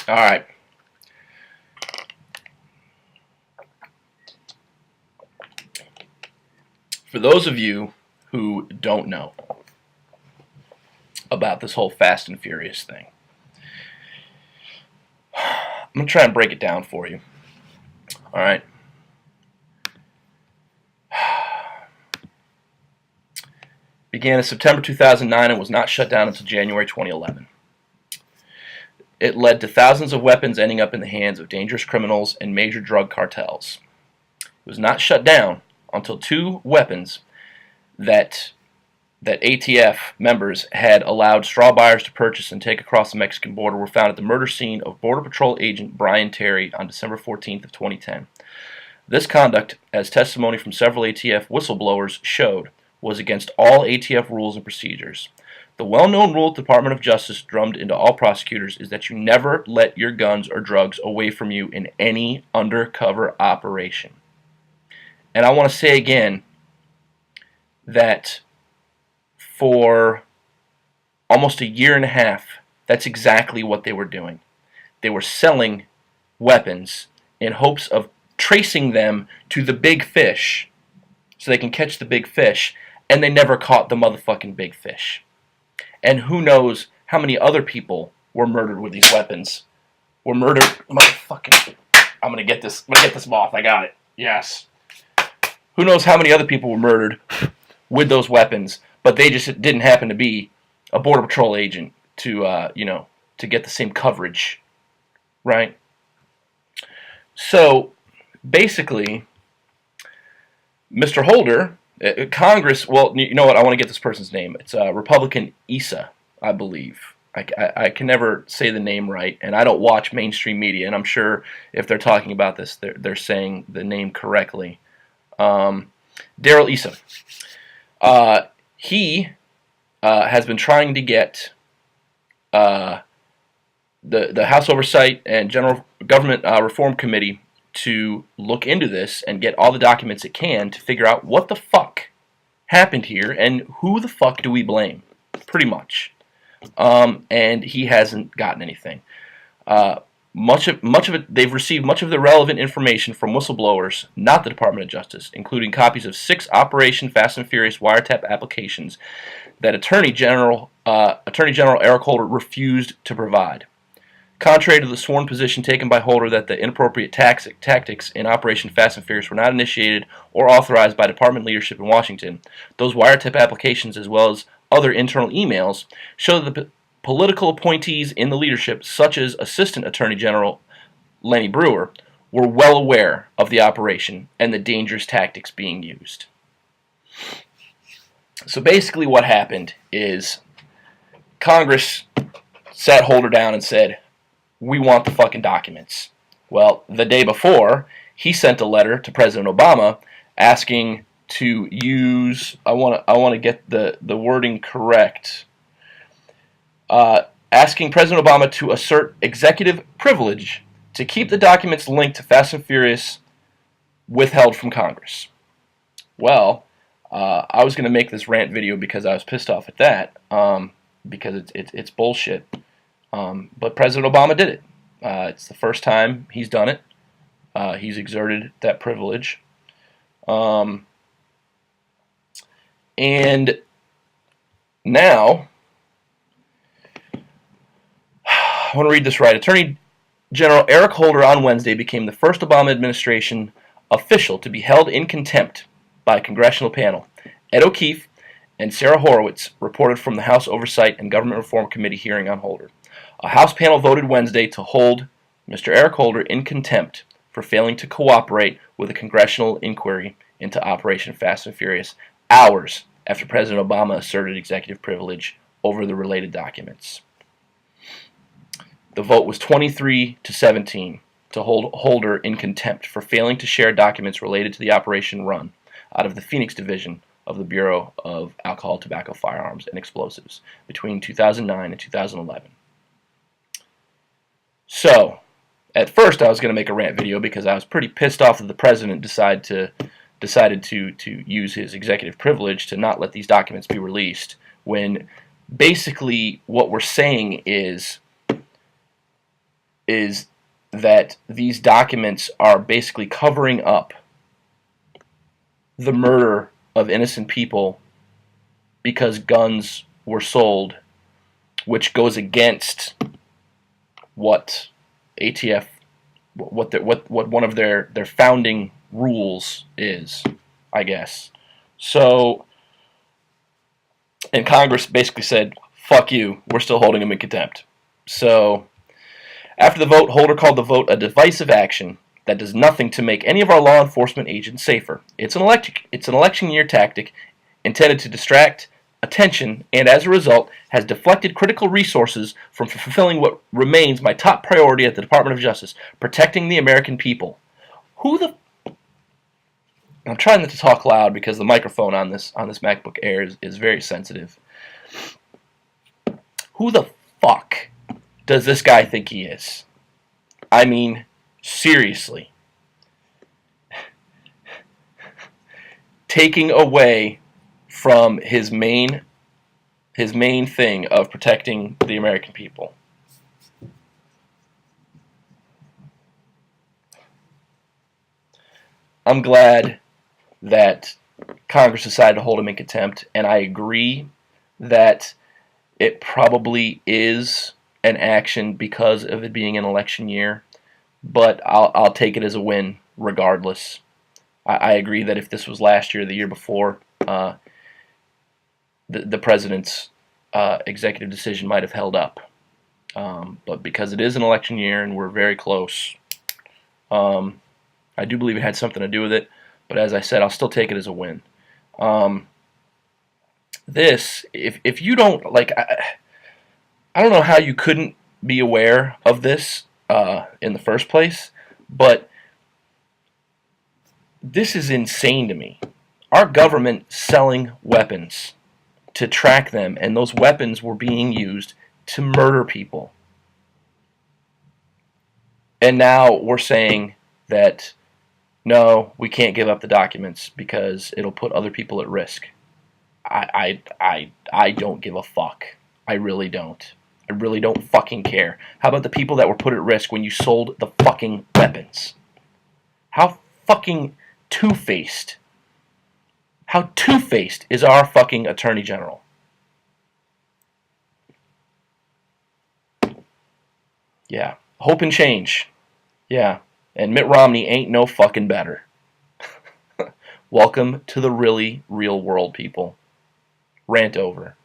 All right. For those of you who don't know about this whole Fast and Furious thing, I'm going to try and break it down for you. All right. Began in September 2009 and was not shut down until January 2011. It led to thousands of weapons ending up in the hands of dangerous criminals and major drug cartels. It was not shut down until two weapons that ATF members had allowed straw buyers to purchase and take across the Mexican border were found at the murder scene of Border Patrol agent Brian Terry on December 14th of 2010. This conduct, as testimony from several ATF whistleblowers showed, was against all ATF rules and procedures. The well-known rule at the Department of Justice drummed into all prosecutors is that you never let your guns or drugs away from you in any undercover operation. And I want to say again that for almost a year and a half, that's exactly what they were doing. They were selling weapons in hopes of tracing them to the big fish so they can catch the big fish, and they never caught the motherfucking big fish. And who knows how many other people were murdered with these weapons. Were murdered, motherfucking, I'm gonna get this moth, I got it, yes. Who knows how many other people were murdered with those weapons, but they just didn't happen to be a Border Patrol agent to, to get the same coverage, right? So, basically, Mr. Holder, Congress, well, you know what, I want to get this person's name. It's Republican Issa, I believe. I can never say the name right, and I don't watch mainstream media, and I'm sure if they're talking about this, they're saying the name correctly. Daryl Issa. He has been trying to get the House Oversight and General Government Reform Committee to look into this and get all the documents it can to figure out what the fuck happened here and who the fuck do we blame, pretty much. And he hasn't gotten anything. Much of it, they've received much of the relevant information from whistleblowers, not the Department of Justice, including copies of 6 Operation Fast and Furious wiretap applications that Attorney General Eric Holder refused to provide. Contrary to the sworn position taken by Holder that the inappropriate tactics in Operation Fast and Furious were not initiated or authorized by department leadership in Washington, those wiretap applications, as well as other internal emails, show that the political appointees in the leadership, such as Assistant Attorney General Lenny Brewer, were well aware of the operation and the dangerous tactics being used. So basically what happened is Congress sat Holder down and said, we want the fucking documents. Well, the day before, he sent a letter to President Obama asking to use, I want to get the wording correct, asking President Obama to assert executive privilege to keep the documents linked to Fast and Furious withheld from Congress. Well, I was going to make this rant video because I was pissed off at that, because it's bullshit. But President Obama did it. It's the first time he's done it. He's exerted that privilege. And now, I want to read this right. Attorney General Eric Holder on Wednesday became the first Obama administration official to be held in contempt by a congressional panel. Ed O'Keefe and Sarah Horowitz reported from the House Oversight and Government Reform Committee hearing on Holder. A House panel voted Wednesday to hold Mr. Eric Holder in contempt for failing to cooperate with a congressional inquiry into Operation Fast and Furious hours after President Obama asserted executive privilege over the related documents. The vote was 23-17 to hold Holder in contempt for failing to share documents related to the operation run out of the Phoenix Division of the Bureau of Alcohol, Tobacco, Firearms, and Explosives between 2009 and 2011. So, at first I was going to make a rant video because I was pretty pissed off that the president decided to use his executive privilege to not let these documents be released, when basically what we're saying is is that these documents are basically covering up the murder of innocent people because guns were sold, which goes against what ATF, what one of their founding rules is, I guess. So, and Congress basically said, "Fuck you, we're still holding him in contempt." So, after the vote, Holder called the vote a divisive action that does nothing to make any of our law enforcement agents safer. It's an election year tactic intended to distract attention and, as a result, has deflected critical resources from fulfilling what remains my top priority at the Department of Justice: protecting the American people. Who the... I'm trying not to talk loud because the microphone on this MacBook Air is very sensitive. Who the fuck does this guy think he is? I mean, seriously. Taking away from his main thing of protecting the American people. I'm glad that Congress decided to hold him in contempt, and I agree that it probably is an action because of it being an election year, but I'll take it as a win regardless. I agree that if this was last year or the year before, the president's executive decision might have held up. But because it is an election year and we're very close, I do believe it had something to do with it. But as I said, I'll still take it as a win. This, if you don't, like, I don't know how you couldn't be aware of this in the first place, but this is insane to me. Our government selling weapons to track them, and those weapons were being used to murder people. And now we're saying that, no, we can't give up the documents because it'll put other people at risk. I don't give a fuck. I really don't. I really don't fucking care. How about the people that were put at risk when you sold the fucking weapons? How fucking two-faced. How two-faced is our fucking Attorney General? Yeah. Hope and change. Yeah. And Mitt Romney ain't no fucking better. Welcome to the really real world, people. Rant over.